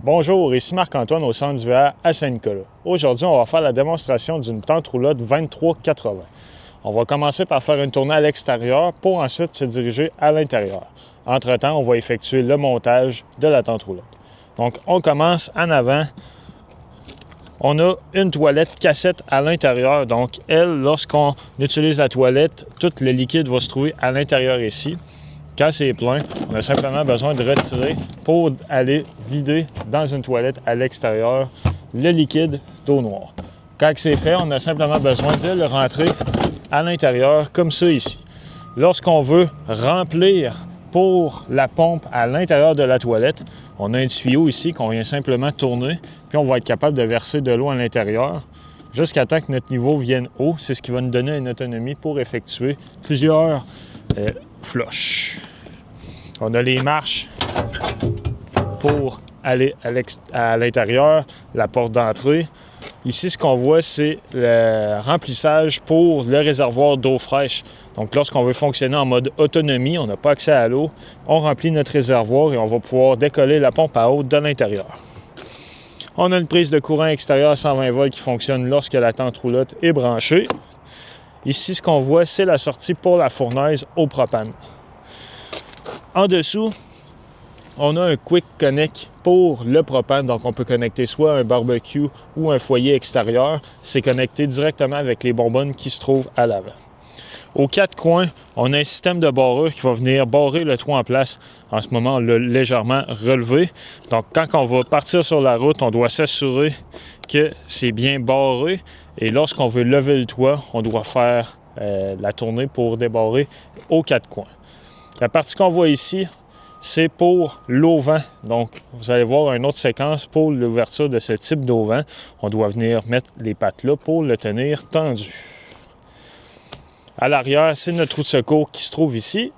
Bonjour, ici Marc-Antoine au centre du VR à Saint-Nicolas. Aujourd'hui, on va faire la démonstration d'une tente roulotte 2380. On va commencer par faire une tournée à l'extérieur pour ensuite se diriger à l'intérieur. Entre-temps, on va effectuer le montage de la tente roulotte. Donc, on commence en avant. On a une toilette cassette à l'intérieur. Donc, elle, lorsqu'on utilise la toilette, tout le liquide va se trouver à l'intérieur ici. Quand c'est plein, on a simplement besoin de retirer pour aller vider dans une toilette à l'extérieur le liquide d'eau noire. Quand c'est fait, on a simplement besoin de le rentrer à l'intérieur comme ça ici. Lorsqu'on veut remplir pour la pompe à l'intérieur de la toilette, on a un tuyau ici qu'on vient simplement tourner, puis on va être capable de verser de l'eau à l'intérieur jusqu'à temps que notre niveau vienne haut. C'est ce qui va nous donner une autonomie pour effectuer plusieurs flush. On a les marches pour aller à l'intérieur, la porte d'entrée. Ici, ce qu'on voit, c'est le remplissage pour le réservoir d'eau fraîche. Donc, lorsqu'on veut fonctionner en mode autonomie, on n'a pas accès à l'eau, on remplit notre réservoir et on va pouvoir décoller la pompe à eau de l'intérieur. On a une prise de courant extérieur à 120 volts qui fonctionne lorsque la tente roulotte est branchée. Ici, ce qu'on voit, c'est la sortie pour la fournaise au propane. En dessous, on a un Quick Connect pour le propane. Donc, on peut connecter soit un barbecue ou un foyer extérieur. C'est connecté directement avec les bonbonnes qui se trouvent à l'avant. Aux quatre coins, on a un système de barrure qui va venir barrer le toit en place. En ce moment, on l'a légèrement relevé. Donc, quand on va partir sur la route, on doit s'assurer que c'est bien barré. Et lorsqu'on veut lever le toit, on doit faire la tournée pour débarrer aux quatre coins. La partie qu'on voit ici, c'est pour l'auvent. Donc, vous allez voir une autre séquence pour l'ouverture de ce type d'auvent. On doit venir mettre les pattes là pour le tenir tendu. À l'arrière, c'est notre trou de secours qui se trouve ici.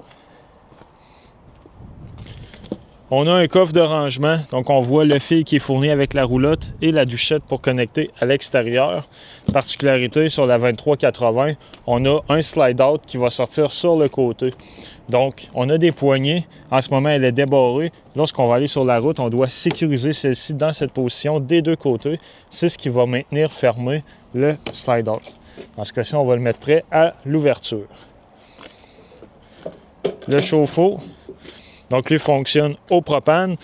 On a un coffre de rangement, donc on voit le fil qui est fourni avec la roulotte et la douchette pour connecter à l'extérieur. Particularité sur la 2380, on a un slide-out qui va sortir sur le côté. Donc, on a des poignées. En ce moment, elle est débarrée. Lorsqu'on va aller sur la route, on doit sécuriser celle-ci dans cette position des deux côtés. C'est ce qui va maintenir fermé le slide-out. Dans ce cas-ci, on va le mettre prêt à l'ouverture. Le chauffe-eau. Donc, lui fonctionne au propane.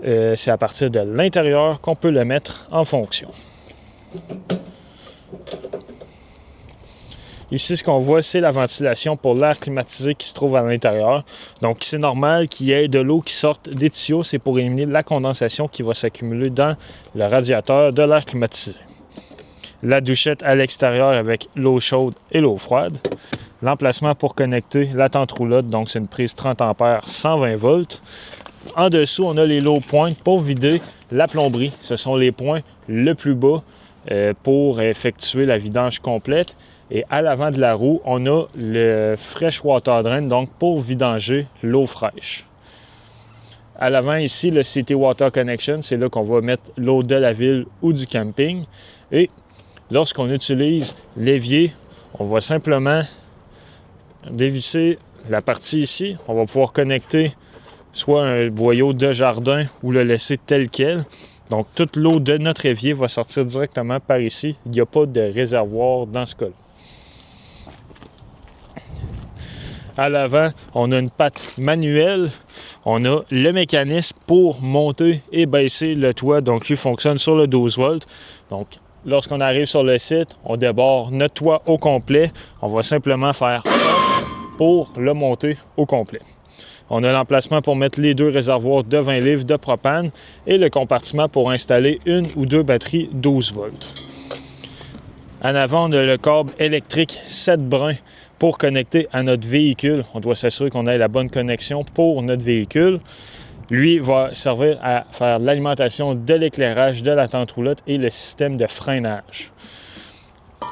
C'est à partir de l'intérieur qu'on peut le mettre en fonction. Ici, ce qu'on voit, c'est la ventilation pour l'air climatisé qui se trouve à l'intérieur. Donc, c'est normal qu'il y ait de l'eau qui sorte des tuyaux. C'est pour éliminer la condensation qui va s'accumuler dans le radiateur de l'air climatisé. La douchette à l'extérieur avec l'eau chaude et l'eau froide. L'emplacement pour connecter la tente roulotte, donc c'est une prise 30 A 120 volts. En dessous, on a les low points pour vider la plomberie. Ce sont les points le plus bas pour effectuer la vidange complète. Et à l'avant de la roue, on a le Fresh Water Drain, donc pour vidanger l'eau fraîche. À l'avant ici, le City Water Connection, c'est là qu'on va mettre l'eau de la ville ou du camping. Et lorsqu'on utilise l'évier, on va simplement dévisser la partie ici. On va pouvoir connecter soit un boyau de jardin ou le laisser tel quel. Donc, toute l'eau de notre évier va sortir directement par ici. Il n'y a pas de réservoir dans ce cas-là. À l'avant, on a une patte manuelle. On a le mécanisme pour monter et baisser le toit. Donc, lui fonctionne sur le 12 volts. Donc, lorsqu'on arrive sur le site, on déborde notre toit au complet. On va simplement faire pour le monter au complet. On a l'emplacement pour mettre les deux réservoirs de 20 livres de propane et le compartiment pour installer une ou deux batteries 12 volts. En avant, on a le câble électrique 7 brins pour connecter à notre véhicule. On doit s'assurer qu'on ait la bonne connexion pour notre véhicule. Lui va servir à faire l'alimentation de l'éclairage de la tente roulotte et le système de freinage.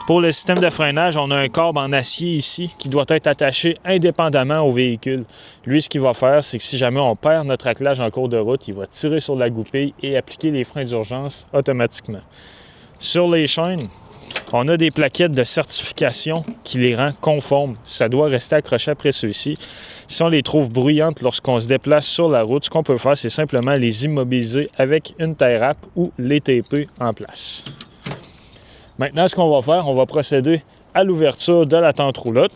Pour le système de freinage, on a un câble en acier ici qui doit être attaché indépendamment au véhicule. Lui, ce qu'il va faire, c'est que si jamais on perd notre attelage en cours de route, il va tirer sur la goupille et appliquer les freins d'urgence automatiquement. Sur les chaînes, On a des plaquettes de certification qui les rend conformes. Ça doit rester accroché après ceux-ci. Si on les trouve bruyantes lorsqu'on se déplace sur la route, ce qu'on peut faire, c'est simplement les immobiliser avec une tie wrap ou les taper en place. Maintenant, ce qu'on va faire, on va procéder à l'ouverture de la tente roulotte.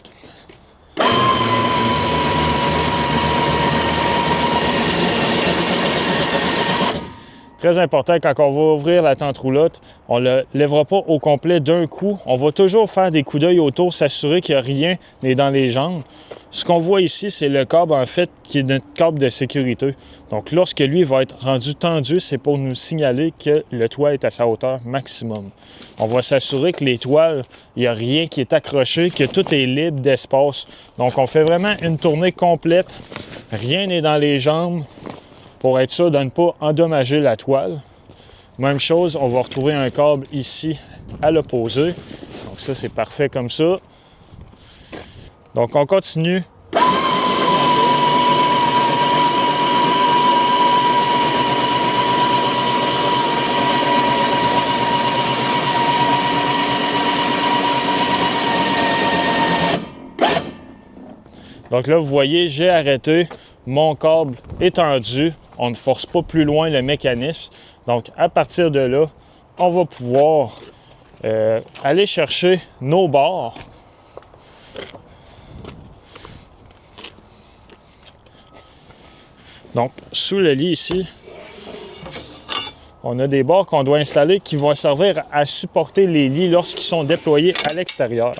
Très important, quand on va ouvrir la tente roulotte, on ne le lèvera pas au complet d'un coup. On va toujours faire des coups d'œil autour, s'assurer que rien n'est dans les jambes. Ce qu'on voit ici, c'est le câble, en fait, qui est notre câble de sécurité. Donc, lorsque lui va être rendu tendu, c'est pour nous signaler que le toit est à sa hauteur maximum. On va s'assurer que les toiles, il n'y a rien qui est accroché, que tout est libre d'espace. Donc, on fait vraiment une tournée complète. Rien n'est dans les jambes pour être sûr de ne pas endommager la toile. Même chose, on va retrouver un câble ici à l'opposé. Donc, ça, c'est parfait comme ça. Donc, on continue. Donc là, vous voyez, j'ai arrêté. Mon câble est tendu. On ne force pas plus loin le mécanisme. Donc, à partir de là, on va pouvoir aller chercher nos barres. Donc, sous le lit ici, on a des barres qu'on doit installer qui vont servir à supporter les lits lorsqu'ils sont déployés à l'extérieur.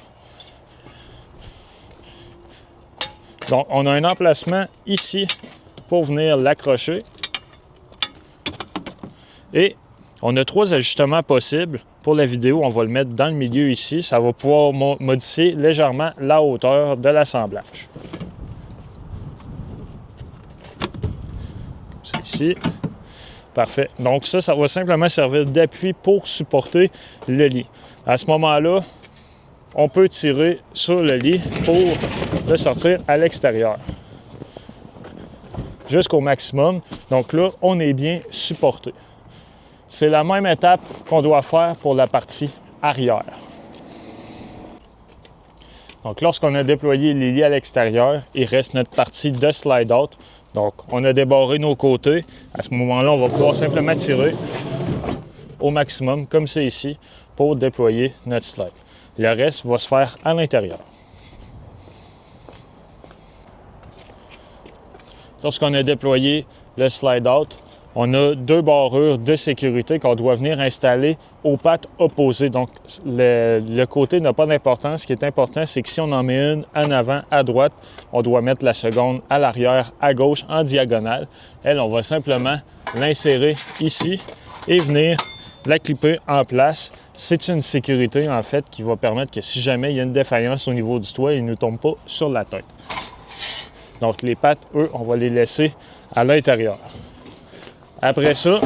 Donc, on a un emplacement ici pour venir l'accrocher. Et on a 3 ajustements possibles. Pour la vidéo, on va le mettre dans le milieu ici. Ça va pouvoir modifier légèrement la hauteur de l'assemblage. C'est ici. Parfait. Donc ça va simplement servir d'appui pour supporter le lit. À ce moment-là, on peut tirer sur le lit pour le sortir à l'extérieur. Jusqu'au maximum. Donc là, on est bien supporté. C'est la même étape qu'on doit faire pour la partie arrière. Donc lorsqu'on a déployé les lits à l'extérieur, il reste notre partie de slide-out. Donc on a débarré nos côtés. À ce moment-là, on va pouvoir simplement tirer au maximum, comme c'est ici, pour déployer notre slide. Le reste va se faire à l'intérieur. Lorsqu'on a déployé le slide-out, on a 2 barrures de sécurité qu'on doit venir installer aux pattes opposées. Donc, le côté n'a pas d'importance. Ce qui est important, c'est que si on en met une en avant, à droite, on doit mettre la seconde à l'arrière, à gauche, en diagonale. Elle, on va simplement l'insérer ici et venir la clipper en place. C'est une sécurité, en fait, qui va permettre que si jamais il y a une défaillance au niveau du toit, il ne nous tombe pas sur la tête. Donc, les pattes, eux, on va les laisser à l'intérieur. Après ça,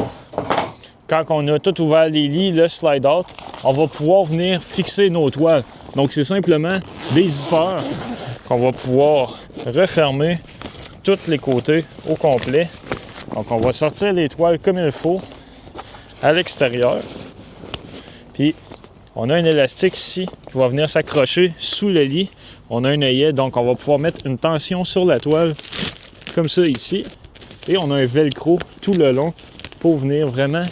quand on a tout ouvert les lits, le slide-out, on va pouvoir venir fixer nos toiles. Donc, c'est simplement des zippers qu'on va pouvoir refermer tous les côtés au complet. Donc, on va sortir les toiles comme il faut à l'extérieur. Puis, on a un élastique ici qui va venir s'accrocher sous le lit. On a un œillet, donc on va pouvoir mettre une tension sur la toile comme ça ici. Et on a un velcro tout le long pour venir vraiment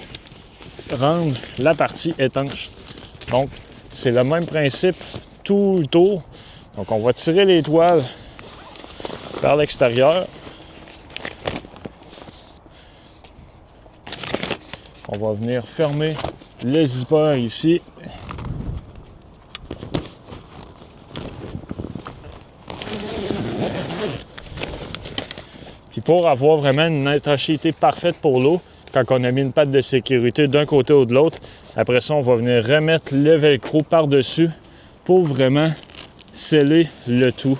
rendre la partie étanche. Donc, c'est le même principe tout le tour. Donc, on va tirer les toiles vers l'extérieur. On va venir fermer le zipper ici. Puis pour avoir vraiment une étanchéité parfaite pour l'eau, quand on a mis une patte de sécurité d'un côté ou de l'autre, après ça, on va venir remettre le velcro par-dessus pour vraiment sceller le tout.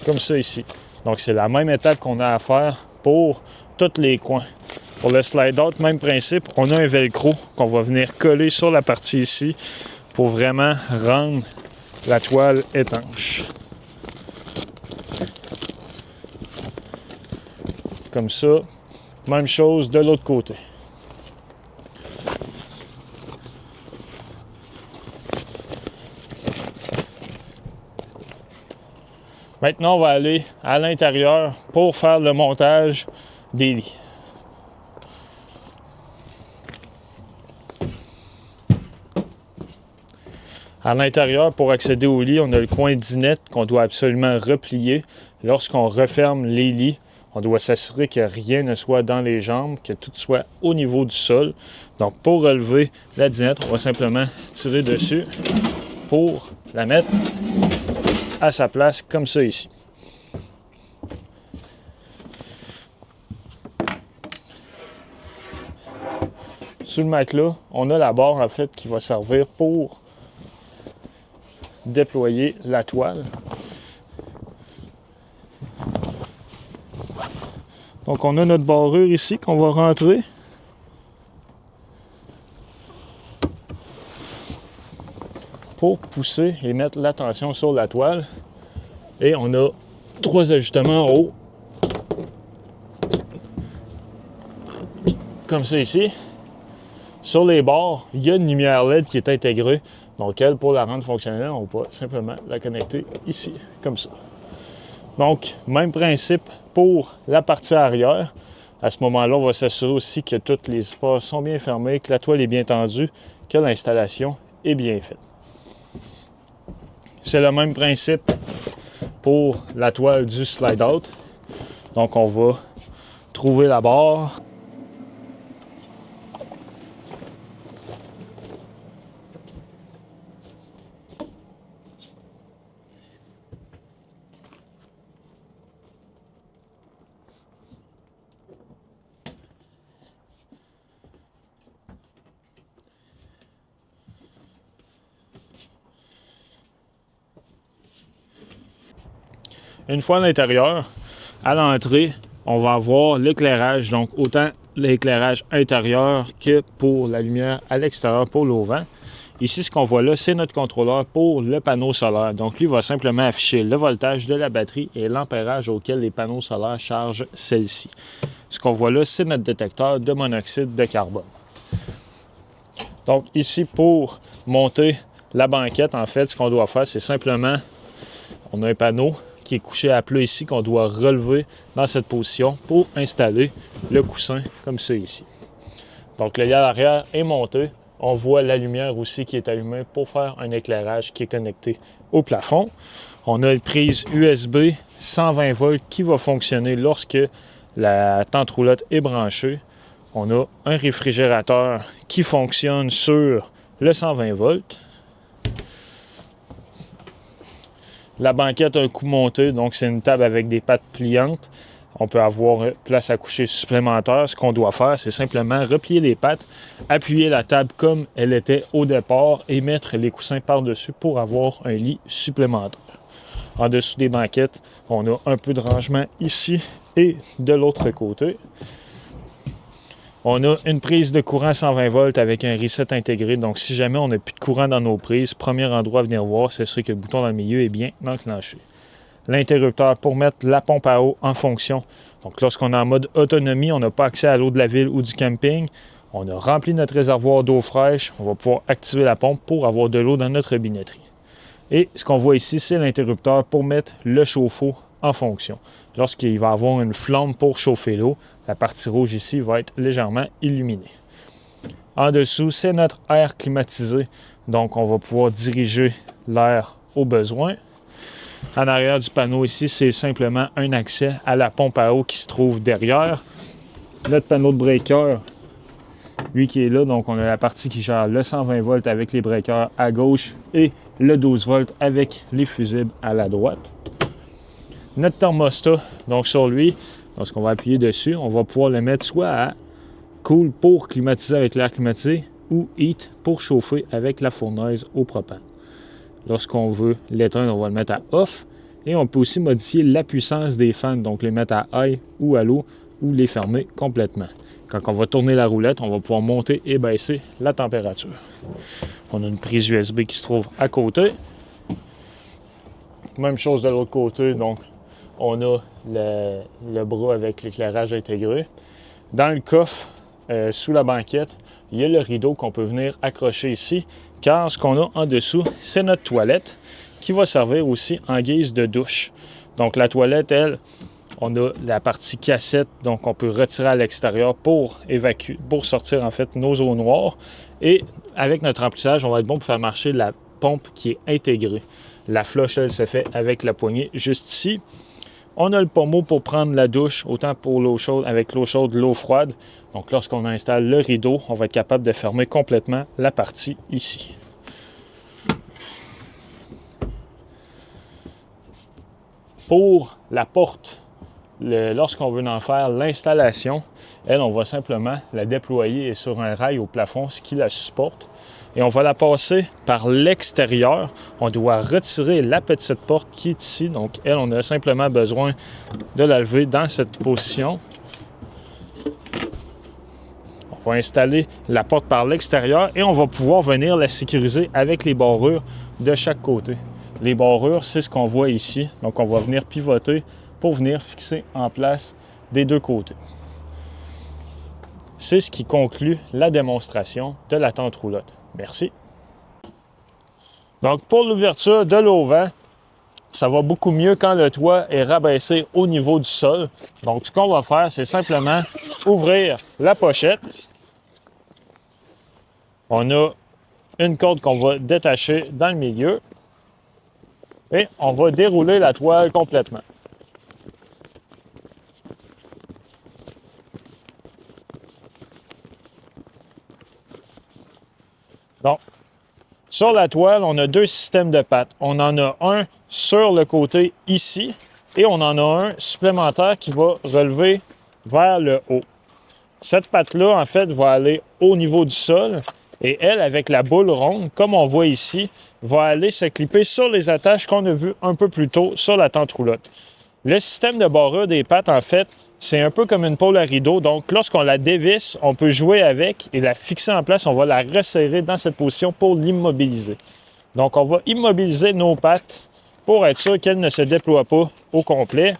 Comme ça ici. Donc, c'est la même étape qu'on a à faire pour tous les coins. Pour le slide-out, même principe, on a un velcro qu'on va venir coller sur la partie ici pour vraiment rendre la toile étanche. Comme ça, même chose de l'autre côté. Maintenant, on va aller à l'intérieur pour faire le montage des lits. À l'intérieur, pour accéder au lit, on a le coin dinette qu'on doit absolument replier. Lorsqu'on referme les lits, on doit s'assurer que rien ne soit dans les jambes, que tout soit au niveau du sol. Donc, pour relever la dinette, on va simplement tirer dessus pour la mettre à sa place, comme ça ici. Sous le matelas, on a la barre en fait qui va servir pour déployer la toile. Donc on a notre barrure ici qu'on va rentrer. Pour pousser et mettre la tension sur la toile. Et on a 3 ajustements en haut. Comme ça ici. Sur les bords, il y a une lumière LED qui est intégrée. Donc, elle, pour la rendre fonctionnelle, on va simplement la connecter ici, comme ça. Donc, même principe pour la partie arrière. À ce moment-là, on va s'assurer aussi que tous les espaces sont bien fermés, que la toile est bien tendue, que l'installation est bien faite. C'est le même principe pour la toile du slide-out. Donc, on va trouver la barre. Une fois à l'intérieur, à l'entrée, on va avoir l'éclairage, donc autant l'éclairage intérieur que pour la lumière à l'extérieur pour l'auvent. Ici, ce qu'on voit là, c'est notre contrôleur pour le panneau solaire. Donc, lui va simplement afficher le voltage de la batterie et l'ampérage auquel les panneaux solaires chargent celle-ci. Ce qu'on voit là, c'est notre détecteur de monoxyde de carbone. Donc, ici, pour monter la banquette, en fait, ce qu'on doit faire, c'est simplement, on a un panneau qui est couché à plat ici, qu'on doit relever dans cette position pour installer le coussin comme ça ici. Donc, le lit à l'arrière est monté. On voit la lumière aussi qui est allumée pour faire un éclairage qui est connecté au plafond. On a une prise USB 120 volts qui va fonctionner lorsque la tente roulotte est branchée. On a un réfrigérateur qui fonctionne sur le 120 volts. La banquette a un coup monté, donc c'est une table avec des pattes pliantes. On peut avoir place à coucher supplémentaire. Ce qu'on doit faire, c'est simplement replier les pattes, appuyer la table comme elle était au départ et mettre les coussins par-dessus pour avoir un lit supplémentaire. En dessous des banquettes, on a un peu de rangement ici et de l'autre côté. On a une prise de courant 120 volts avec un reset intégré. Donc, si jamais on n'a plus de courant dans nos prises, premier endroit à venir voir, c'est sûr que le bouton dans le milieu est bien enclenché. L'interrupteur pour mettre la pompe à eau en fonction. Donc, lorsqu'on est en mode autonomie, on n'a pas accès à l'eau de la ville ou du camping. On a rempli notre réservoir d'eau fraîche. On va pouvoir activer la pompe pour avoir de l'eau dans notre binetterie. Et ce qu'on voit ici, c'est l'interrupteur pour mettre le chauffe-eau en fonction. Lorsqu'il va avoir une flamme pour chauffer l'eau, la partie rouge ici va être légèrement illuminée. En dessous, c'est notre air climatisé. Donc, on va pouvoir diriger l'air au besoin. En arrière du panneau ici, c'est simplement un accès à la pompe à eau qui se trouve derrière. Notre panneau de breaker, lui qui est là, donc on a la partie qui gère le 120 volts avec les breakers à gauche et le 12 volts avec les fusibles à la droite. Notre thermostat, donc sur lui, lorsqu'on va appuyer dessus, on va pouvoir le mettre soit à cool pour climatiser avec l'air climatisé ou heat pour chauffer avec la fournaise au propane. Lorsqu'on veut l'éteindre, on va le mettre à off et on peut aussi modifier la puissance des fans, donc les mettre à high ou à low ou les fermer complètement. Quand on va tourner la roulette, on va pouvoir monter et baisser la température. On a une prise USB qui se trouve à côté. Même chose de l'autre côté, donc on a le bras avec l'éclairage intégré. Dans le coffre, sous la banquette, il y a le rideau qu'on peut venir accrocher ici, car ce qu'on a en dessous, c'est notre toilette qui va servir aussi en guise de douche. Donc la toilette, elle, on a la partie cassette, donc on peut retirer à l'extérieur pour évacuer, pour sortir en fait nos eaux noires. Et avec notre remplissage, on va être bon pour faire marcher la pompe qui est intégrée. La flush, elle, se fait avec la poignée juste ici. On a le pommeau pour prendre la douche, autant pour l'eau chaude, avec l'eau chaude, l'eau froide. Donc lorsqu'on installe le rideau, on va être capable de fermer complètement la partie ici. Pour la porte, lorsqu'on veut en faire l'installation, elle, on va simplement la déployer sur un rail au plafond, ce qui la supporte. Et on va la passer par l'extérieur. On doit retirer la petite porte qui est ici. Donc, elle, on a simplement besoin de la lever dans cette position. On va installer la porte par l'extérieur et on va pouvoir venir la sécuriser avec les barrures de chaque côté. Les barrures, c'est ce qu'on voit ici. Donc, on va venir pivoter pour venir fixer en place des deux côtés. C'est ce qui conclut la démonstration de la tente roulotte. Merci. Donc, pour l'ouverture de l'auvent, ça va beaucoup mieux quand le toit est rabaissé au niveau du sol. Donc, ce qu'on va faire, c'est simplement ouvrir la pochette. On a une corde qu'on va détacher dans le milieu et on va dérouler la toile complètement. Donc, sur la toile, on a deux systèmes de pattes. On en a un sur le côté ici et on en a un supplémentaire qui va relever vers le haut. Cette patte-là, en fait, va aller au niveau du sol et elle, avec la boule ronde, comme on voit ici, va aller se clipper sur les attaches qu'on a vues un peu plus tôt sur la tente roulotte. Le système de barrure des pattes, en fait, c'est un peu comme une pôle à rideau. Donc, lorsqu'on la dévisse, on peut jouer avec et la fixer en place. On va la resserrer dans cette position pour l'immobiliser. Donc, on va immobiliser nos pattes pour être sûr qu'elles ne se déploient pas au complet.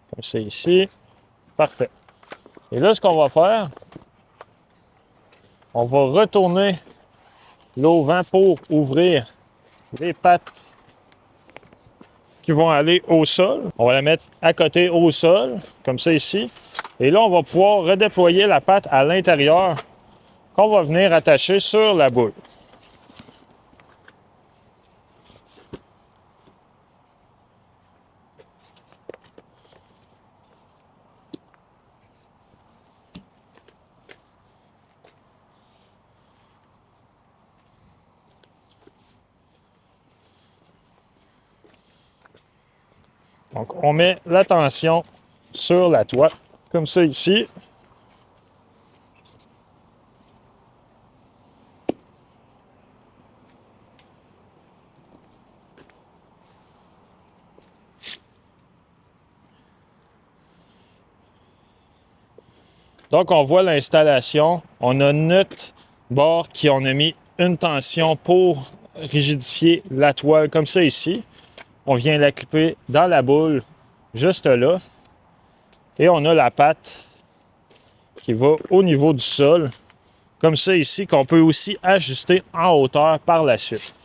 Comme c'est ici. Parfait. Et là, ce qu'on va faire, on va retourner l'auvent pour ouvrir les pattes qui vont aller au sol. On va la mettre à côté au sol, comme ça ici. Et là, on va pouvoir redéployer la patte à l'intérieur qu'on va venir attacher sur la boule. Donc, on met la tension sur la toile, comme ça ici. Donc, on voit l'installation. On a notre bord qui on a mis une tension pour rigidifier la toile, comme ça ici. On vient la clipper dans la boule, juste là. Et on a la patte qui va au niveau du sol, comme ça ici, qu'on peut aussi ajuster en hauteur par la suite.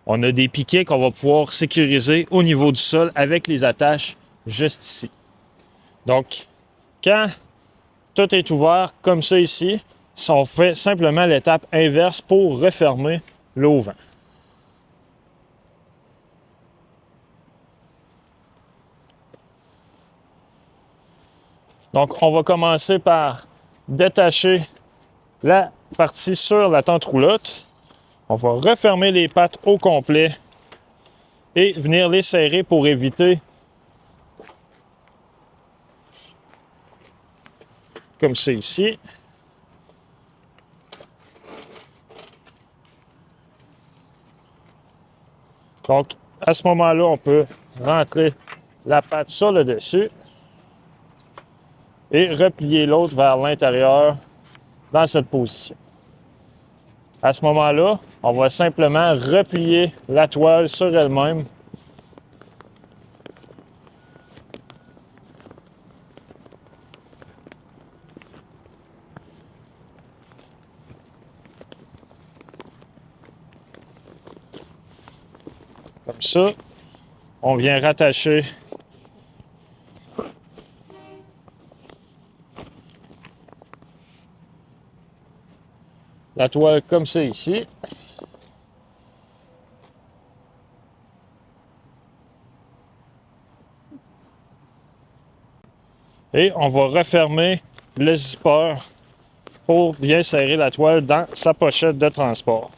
On a des piquets qu'on va pouvoir sécuriser au niveau du sol avec les attaches juste ici. Donc, quand tout est ouvert comme ça ici, on fait simplement l'étape inverse pour refermer l'auvent. Donc, on va commencer par détacher la partie sur la tente roulotte. On va refermer les pattes au complet et venir les serrer pour éviter, comme c'est ici. Donc, à ce moment-là, on peut rentrer la patte sur le dessus et replier l'autre vers l'intérieur dans cette position. À ce moment-là, on va simplement replier la toile sur elle-même. Comme ça, on vient rattacher la toile comme ça ici. Et on va refermer le zipper pour bien serrer la toile dans sa pochette de transport.